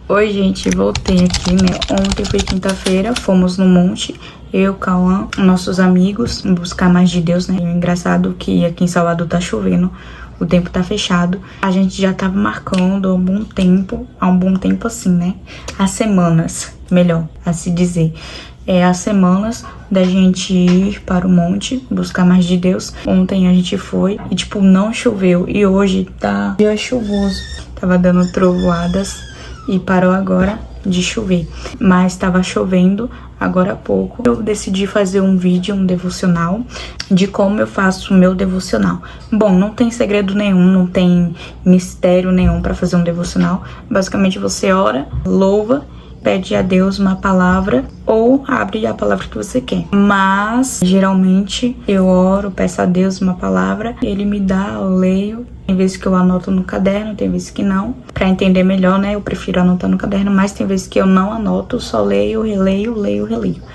Oi, gente, voltei aqui, né? Ontem foi quinta-feira, fomos no monte, eu, Cauã, nossos amigos, buscar mais de Deus, né? E o engraçado que aqui em Salvador tá chovendo, o tempo tá fechado. A gente já tava marcando há um bom tempo assim, né? Há semanas, melhor a se dizer. Há semanas da gente ir para o monte, buscar mais de Deus. Ontem a gente foi e, tipo, não choveu. E hoje tá dia chuvoso. Tava dando trovoadas e parou agora de chover. Mas tava chovendo agora há pouco. Eu decidi fazer um vídeo, um devocional, de como eu faço o meu devocional. Bom, não tem segredo nenhum, não tem mistério nenhum para fazer um devocional. Basicamente você ora, louva, pede a Deus uma palavra ou abre a palavra que você quer. Mas, geralmente, eu oro, peço a Deus uma palavra, ele me dá, eu leio. Tem vezes que eu anoto no caderno, tem vezes que não. Pra entender melhor, né, eu prefiro anotar no caderno, mas tem vezes que eu não anoto, só leio, releio.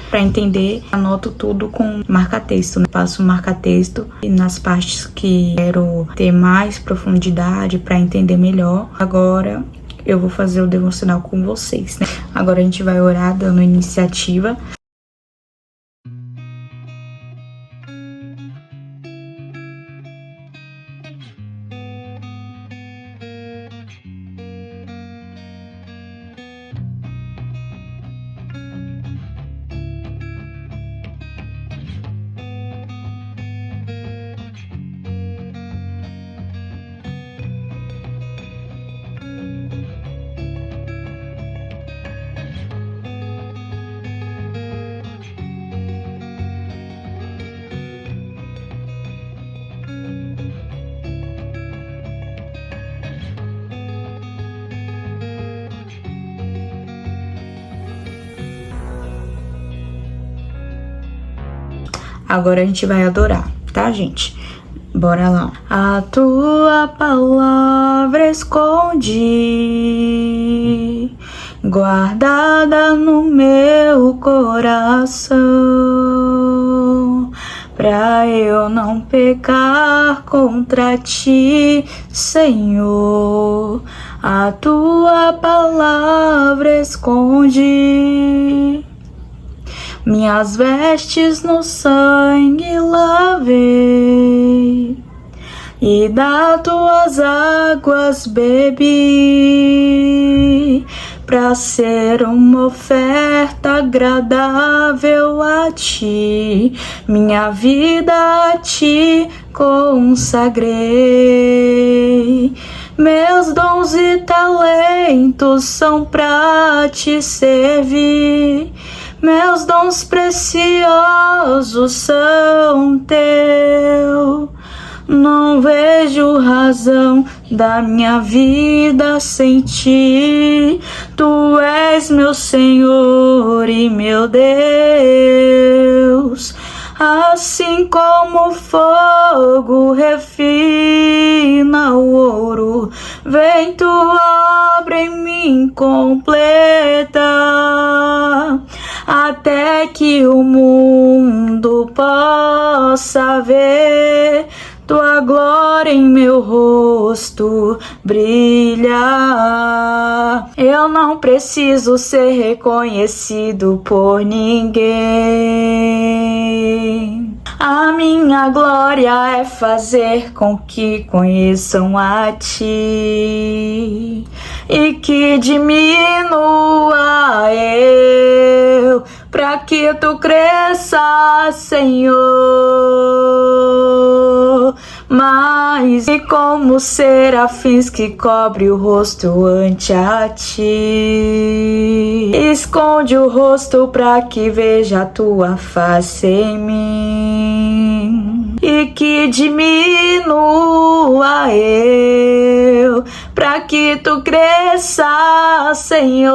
Pra entender, anoto tudo com marca-texto, né? Passo marca-texto e nas partes que quero ter mais profundidade pra entender melhor. Agora eu vou fazer o devocional com vocês, né? Agora a gente vai orar dando iniciativa. Agora a gente vai adorar, tá, gente? Bora lá. A tua palavra escondi, guardada no meu coração, pra eu não pecar contra ti, Senhor. A tua palavra escondi, minhas vestes no sangue lavei, e das tuas águas bebi, pra ser uma oferta agradável a ti, minha vida a ti consagrei. Meus dons e talentos são pra te servir, meus dons preciosos são teu. Não vejo razão da minha vida sem ti. Tu és meu Senhor e meu Deus. Assim como o fogo refina o ouro, vem tua obra em mim completa, até que o mundo possa ver tua glória em meu rosto brilhar. Eu não preciso ser reconhecido por ninguém. A minha glória é fazer com que conheçam a ti e que diminua eu, pra que tu cresça, Senhor. Mas e como serafins que cobre o rosto ante a ti, esconde o rosto pra que veja a tua face em mim, e que diminua eu, pra que tu cresça, Senhor.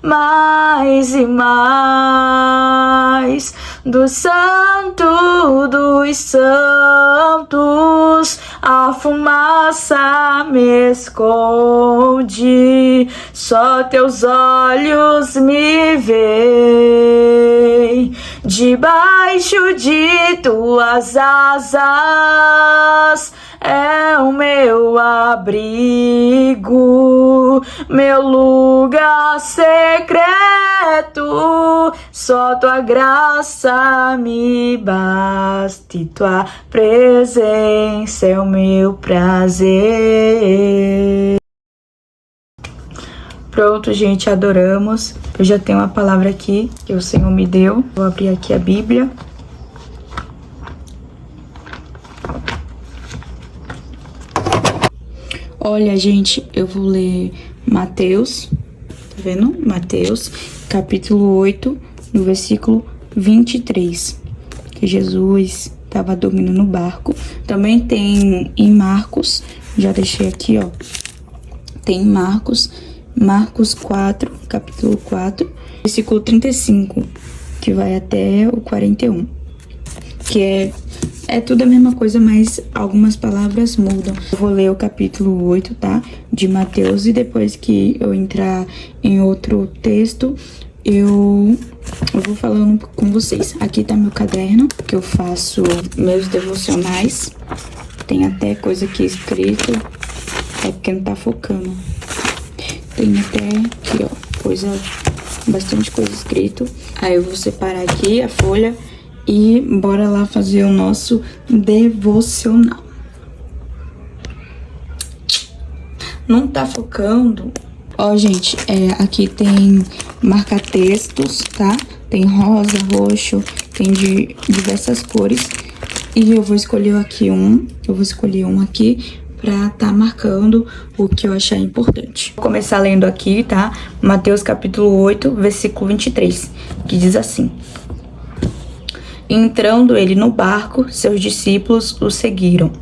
Mais e mais do santo dos santos, a fumaça me esconde, só teus olhos me veem. Debaixo de tuas asas é o meu abrigo, meu lugar secreto. Só tua graça me basta e tua presença é o meu prazer. Pronto, gente, adoramos. Eu já tenho uma palavra aqui que o Senhor me deu. Vou abrir aqui a Bíblia. Olha, gente, eu vou ler Mateus, tá vendo? Mateus, capítulo 8, no versículo 23, que Jesus estava dormindo no barco. Também tem em Marcos, já deixei aqui, ó. Tem Marcos 4, capítulo 4, versículo 35, que vai até o 41, que é tudo a mesma coisa, mas algumas palavras mudam. Eu vou ler o capítulo 8, tá? De Mateus, e depois que eu entrar em outro texto, eu vou falando com vocês. Aqui tá meu caderno, que eu faço meus devocionais. Tem até coisa aqui escrito, é porque não tá focando. Tem até aqui, ó, bastante coisa escrito. Aí eu vou separar aqui a folha e bora lá fazer o nosso devocional. Não tá focando? Ó, gente, aqui tem marca-textos, tá? Tem rosa, roxo, tem de diversas cores. E eu vou escolher aqui um aqui pra tá marcando o que eu achar importante. Vou começar lendo aqui, tá? Mateus capítulo 8, versículo 23, que diz assim: Entrando ele no barco, seus discípulos o seguiram.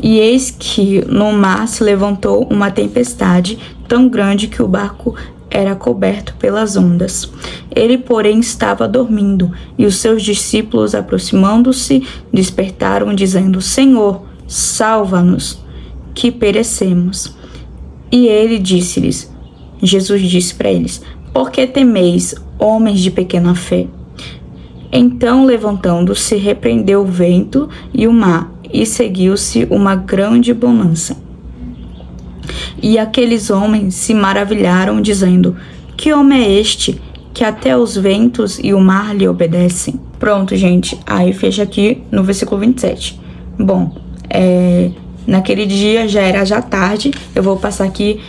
E eis que no mar se levantou uma tempestade tão grande que o barco era coberto pelas ondas. Ele, porém, estava dormindo, e os seus discípulos, aproximando-se, despertaram, dizendo: Senhor, salva-nos, que perecemos. E ele disse-lhes, Jesus disse para eles: Por que temeis, homens de pequena fé? Então, levantando-se, repreendeu o vento e o mar, e seguiu-se uma grande bonança. E aqueles homens se maravilharam, dizendo: Que homem é este, que até os ventos e o mar lhe obedecem? Pronto, gente. Aí fecha aqui no versículo 27. Bom, naquele dia já era tarde. Eu vou passar aqui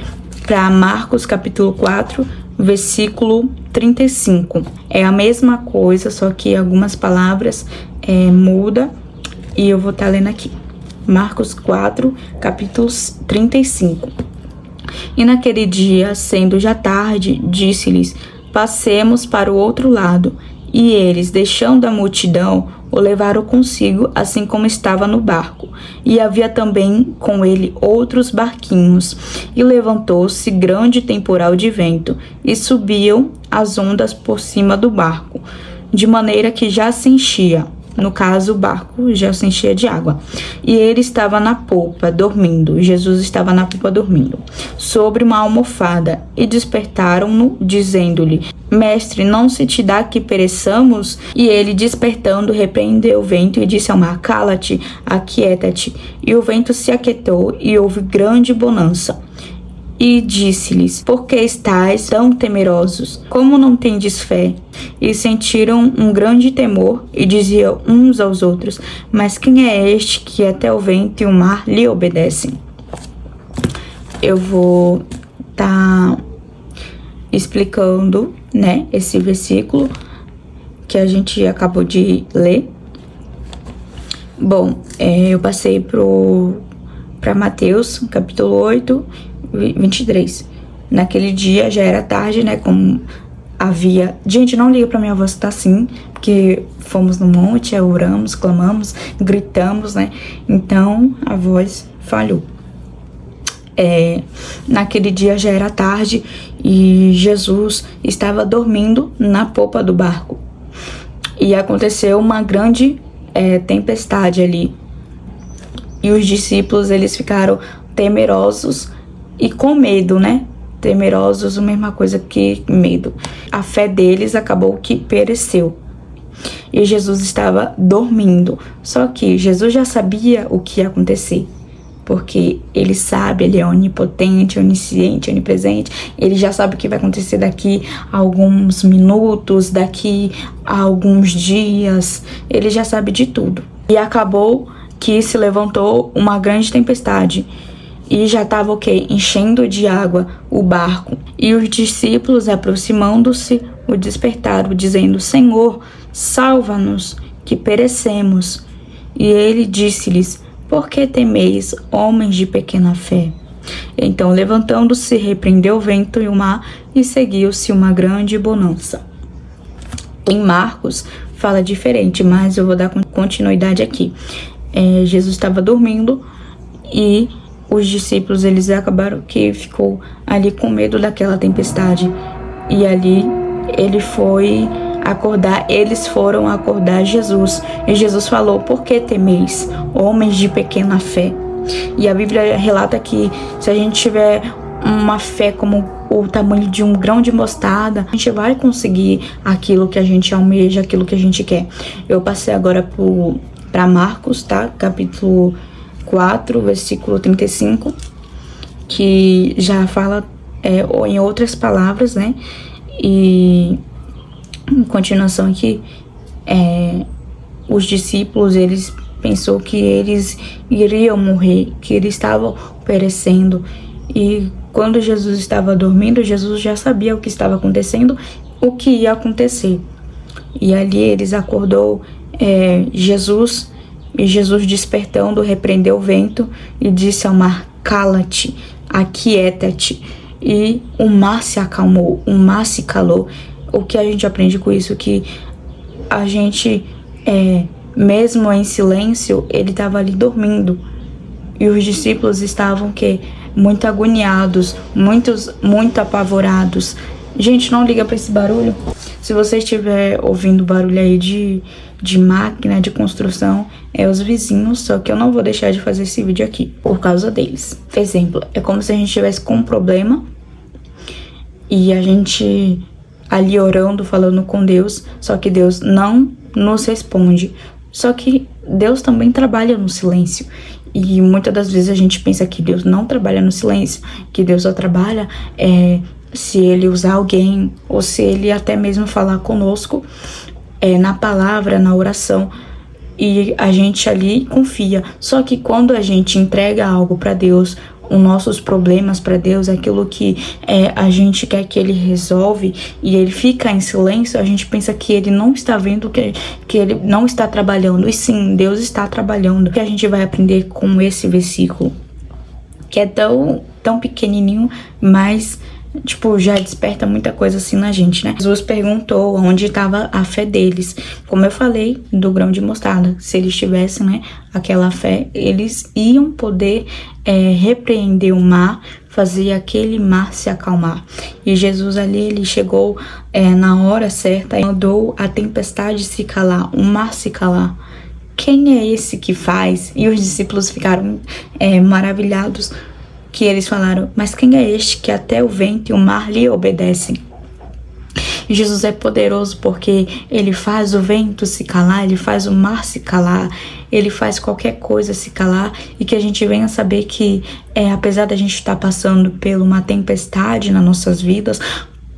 para Marcos capítulo 4, versículo 35. É a mesma coisa, só que algumas palavras muda, e eu vou estar lendo aqui. Marcos 4, capítulo 35. E naquele dia, sendo já tarde, disse-lhes: Passemos para o outro lado. E eles, deixando a multidão, o levaram consigo, assim como estava no barco. E havia também com ele outros barquinhos. E levantou-se grande temporal de vento, e subiam as ondas por cima do barco, de maneira que já se enchia. No caso, o barco já se enchia de água. E ele estava na popa, dormindo. Jesus estava na popa, dormindo, sobre uma almofada. E despertaram-no, dizendo-lhe: Mestre, não se te dá que pereçamos? E ele, despertando, repreendeu o vento e disse ao mar: Cala-te, aquieta-te. E o vento se aquietou, e houve grande bonança. E disse-lhes: Por que estáis tão temerosos? Como não tendes fé? E sentiram um grande temor, e diziam uns aos outros: Mas quem é este que até o vento e o mar lhe obedecem? Eu vou estar explicando, né, esse versículo que a gente acabou de ler. Bom, eu passei para Mateus, capítulo 8, 23. Naquele dia já era tarde, né? Como havia... Gente, não liga pra minha voz tá assim, porque fomos no monte, oramos, clamamos, gritamos, né? Então a voz falhou. Naquele dia já era tarde e Jesus estava dormindo na popa do barco. E aconteceu uma grande tempestade ali. E os discípulos, eles ficaram temerosos e com medo, né? Temerosos, a mesma coisa que medo. A fé deles acabou que pereceu. e Jesus estava dormindo. Só que Jesus já sabia o que ia acontecer, porque ele sabe, ele é onipotente, onisciente, onipresente. Ele já sabe o que vai acontecer daqui a alguns minutos, daqui a alguns dias. Ele já sabe de tudo. E acabou que se levantou uma grande tempestade. E já estava enchendo de água o barco. E os discípulos, aproximando-se, o despertaram, dizendo: Senhor, salva-nos, que perecemos. E ele disse-lhes: Por que temeis, homens de pequena fé? Então, levantando-se, repreendeu o vento e o mar, e seguiu-se uma grande bonança. Em Marcos, fala diferente, mas eu vou dar continuidade aqui. Jesus estava dormindo e os discípulos, eles acabaram que ficou ali com medo daquela tempestade. E ali eles foram acordar Jesus. E Jesus falou: Por que temeis, homens de pequena fé? E a Bíblia relata que se a gente tiver uma fé como o tamanho de um grão de mostarda, a gente vai conseguir aquilo que a gente almeja, aquilo que a gente quer. Eu passei agora para Marcos, tá? Capítulo 4, versículo 35, que já fala em outras palavras, né? E em continuação aqui, os discípulos, eles pensou que eles iriam morrer, que eles estavam perecendo. E quando Jesus estava dormindo, Jesus já sabia o que estava acontecendo, o que ia acontecer. E ali eles acordou Jesus, e Jesus, despertando, repreendeu o vento e disse ao mar: Cala-te, aquieta-te. E o mar se acalmou, o mar se calou. O que a gente aprende com isso? Que a gente, mesmo em silêncio, ele estava ali dormindo. E os discípulos estavam muito agoniados, muito apavorados. Gente, não liga para esse barulho. Se você estiver ouvindo barulho aí de máquina, de construção, é os vizinhos, só que eu não vou deixar de fazer esse vídeo aqui por causa deles. Exemplo, é como se a gente estivesse com um problema e a gente ali orando, falando com Deus, só que Deus não nos responde. Só que Deus também trabalha no silêncio. E muitas das vezes a gente pensa que Deus não trabalha no silêncio, que Deus só trabalha se Ele usar alguém, ou se Ele até mesmo falar conosco na palavra, na oração, e a gente ali confia. Só que quando a gente entrega algo para Deus, os nossos problemas para Deus, aquilo que a gente quer que Ele resolve, e Ele fica em silêncio, a gente pensa que Ele não está vendo, que Ele não está trabalhando. E sim, Deus está trabalhando. O que a gente vai aprender com esse versículo, que é tão pequenininho, mas já desperta muita coisa assim na gente, né? Jesus perguntou onde estava a fé deles. Como eu falei do grão de mostarda, se eles tivessem, né, aquela fé, eles iam poder repreender o mar, fazer aquele mar se acalmar. E Jesus ali, ele chegou na hora certa e mandou a tempestade se calar, o mar se calar. Quem é esse que faz? E os discípulos ficaram maravilhados, que eles falaram: Mas quem é este que até o vento e o mar lhe obedecem? Jesus é poderoso porque Ele faz o vento se calar, Ele faz o mar se calar, Ele faz qualquer coisa se calar. E que a gente venha saber que apesar da gente estar passando por uma tempestade nas nossas vidas,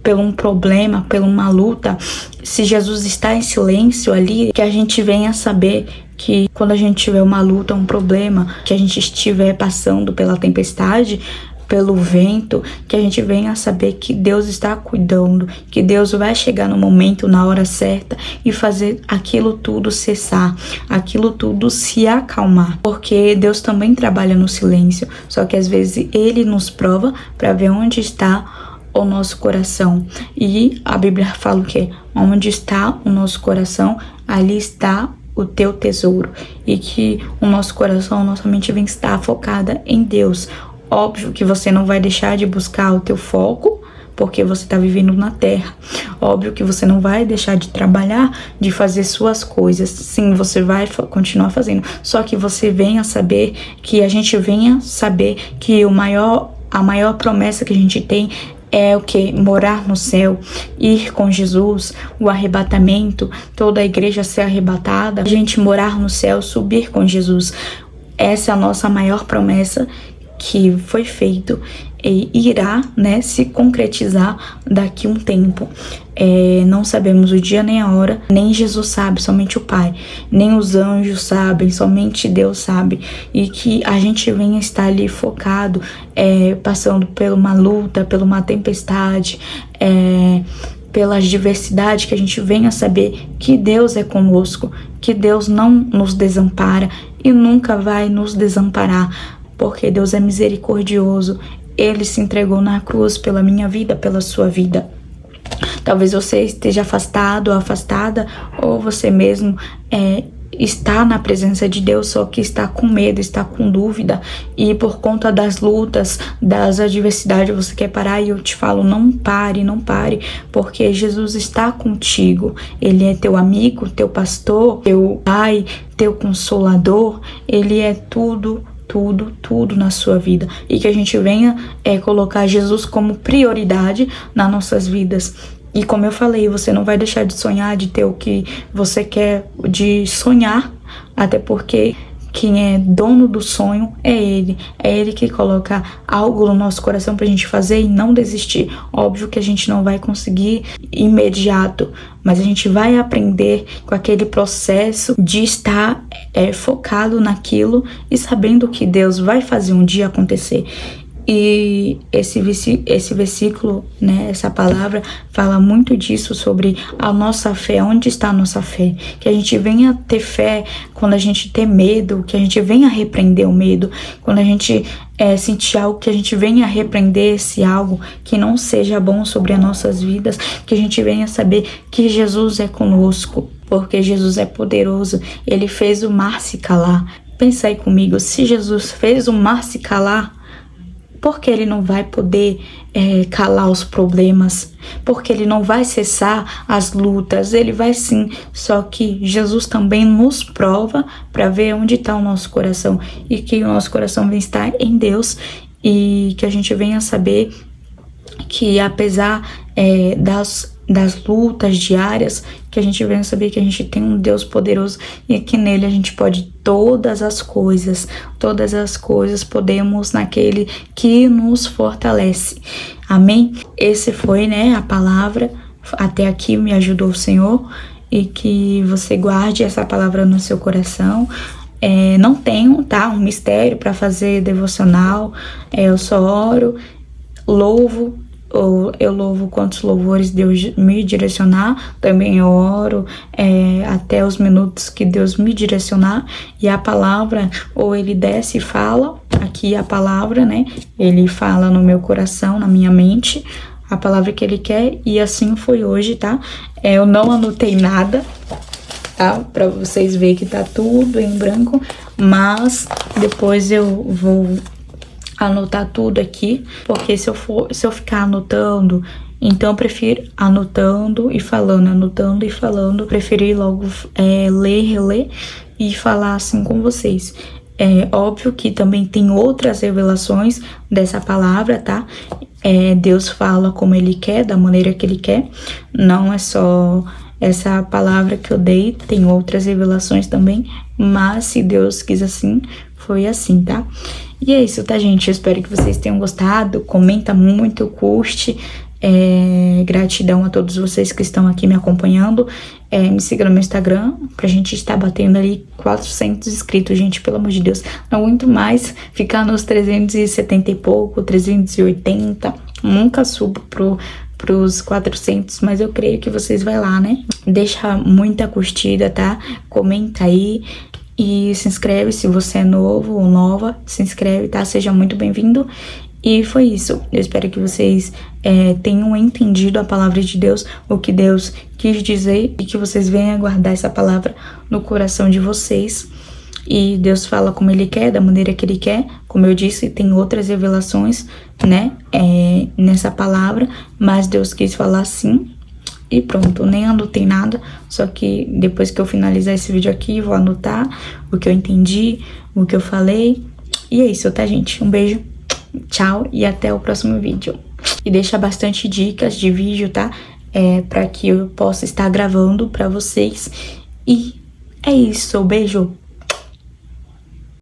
por um problema, por uma luta, se Jesus está em silêncio ali, que a gente venha saber que quando a gente tiver uma luta, um problema, que a gente estiver passando pela tempestade, pelo vento, que a gente venha saber que Deus está cuidando, que Deus vai chegar no momento, na hora certa, e fazer aquilo tudo cessar, aquilo tudo se acalmar, porque Deus também trabalha no silêncio, só que às vezes Ele nos prova para ver onde está o nosso coração. E a Bíblia fala o quê? Onde está o nosso coração, ali está o teu tesouro. E que o nosso coração, nossa mente vem estar focada em Deus. Óbvio que você não vai deixar de buscar o teu foco, porque você está vivendo na terra. Óbvio que você não vai deixar de trabalhar, de fazer suas coisas. Sim, você vai continuar fazendo. Só que você venha saber, que a gente venha saber que a maior promessa que a gente tem é o que? Morar no céu, ir com Jesus, o arrebatamento, toda a igreja ser arrebatada, a gente morar no céu, subir com Jesus. Essa é a nossa maior promessa que foi feito e irá, né, se concretizar daqui a um tempo. Não sabemos o dia nem a hora, nem Jesus sabe, somente o Pai, nem os anjos sabem, somente Deus sabe, e que a gente venha estar ali focado, passando por uma luta, por uma tempestade, pelas diversidades, que a gente venha saber que Deus é conosco, que Deus não nos desampara e nunca vai nos desamparar, porque Deus é misericordioso. Ele se entregou na cruz pela minha vida, pela sua vida. Talvez você esteja afastado ou afastada, ou você mesmo está na presença de Deus, só que está com medo, está com dúvida, e por conta das lutas, das adversidades, você quer parar, e eu te falo, não pare, porque Jesus está contigo. Ele é teu amigo, teu pastor, teu pai, teu consolador. Ele é tudo na sua vida, e que a gente venha colocar Jesus como prioridade nas nossas vidas. E como eu falei, você não vai deixar de sonhar, de ter o que você quer, de sonhar, até porque quem é dono do sonho é Ele que coloca algo no nosso coração pra gente fazer e não desistir. Óbvio que a gente não vai conseguir imediato, mas a gente vai aprender com aquele processo de estar focado naquilo e sabendo que Deus vai fazer um dia acontecer. E esse versículo, né, essa palavra fala muito disso, sobre a nossa fé, onde está a nossa fé. Que a gente venha ter fé quando a gente tem medo, que a gente venha repreender o medo. Quando a gente sentir algo, que a gente venha repreender esse algo que não seja bom sobre as nossas vidas. Que a gente venha saber que Jesus é conosco, porque Jesus é poderoso. Ele fez o mar se calar. Pensa aí comigo, se Jesus fez o mar se calar, porque Ele não vai poder calar os problemas, porque Ele não vai cessar as lutas. Ele vai sim, só que Jesus também nos prova para ver onde está o nosso coração, e que o nosso coração venha estar em Deus, e que a gente venha saber que apesar das lutas diárias, que a gente venha saber que a gente tem um Deus poderoso, e que nele a gente pode todas as coisas podemos naquele que nos fortalece. Amém? Esse foi, né, a palavra. Até aqui me ajudou o Senhor, e que você guarde essa palavra no seu coração. Não tenho, tá, um mistério para fazer devocional. Eu só oro, louvo. Eu louvo quantos louvores Deus me direcionar. Também eu oro até os minutos que Deus me direcionar. E a palavra, ou Ele desce e fala, aqui a palavra, né? Ele fala no meu coração, na minha mente, a palavra que Ele quer. E assim foi hoje, tá? Eu não anotei nada, tá? Pra vocês verem que tá tudo em branco. Mas depois eu vou anotar tudo aqui, porque se eu ficar anotando, então eu prefiro anotando e falando, preferi logo ler, reler e falar assim com vocês. Óbvio que também tem outras revelações dessa palavra, tá? Deus fala como Ele quer, da maneira que Ele quer, não é só essa palavra que eu dei, tem outras revelações também, mas se Deus quis assim, foi assim, tá? E é isso, tá, gente? Eu espero que vocês tenham gostado. Comenta muito, curte. Gratidão a todos vocês que estão aqui me acompanhando. Me siga no meu Instagram, pra gente estar batendo ali 400 inscritos, gente, pelo amor de Deus. Não aguento mais ficar nos 370 e pouco, 380. Nunca subo pros 400, mas eu creio que vocês vão lá, né? Deixa muita curtida, tá? Comenta aí. E se inscreve se você é novo ou nova, se inscreve, tá? Seja muito bem-vindo. E foi isso. Eu espero que vocês tenham entendido a palavra de Deus, o que Deus quis dizer, e que vocês venham guardar essa palavra no coração de vocês. E Deus fala como Ele quer, da maneira que Ele quer. Como eu disse, tem outras revelações, né, nessa palavra, mas Deus quis falar assim. E pronto, nem anotei nada, só que depois que eu finalizar esse vídeo aqui, vou anotar o que eu entendi, o que eu falei. E é isso, tá, gente? Um beijo, tchau e até o próximo vídeo. e deixa bastante dicas de vídeo, tá? Pra que eu possa estar gravando pra vocês. E é isso, beijo!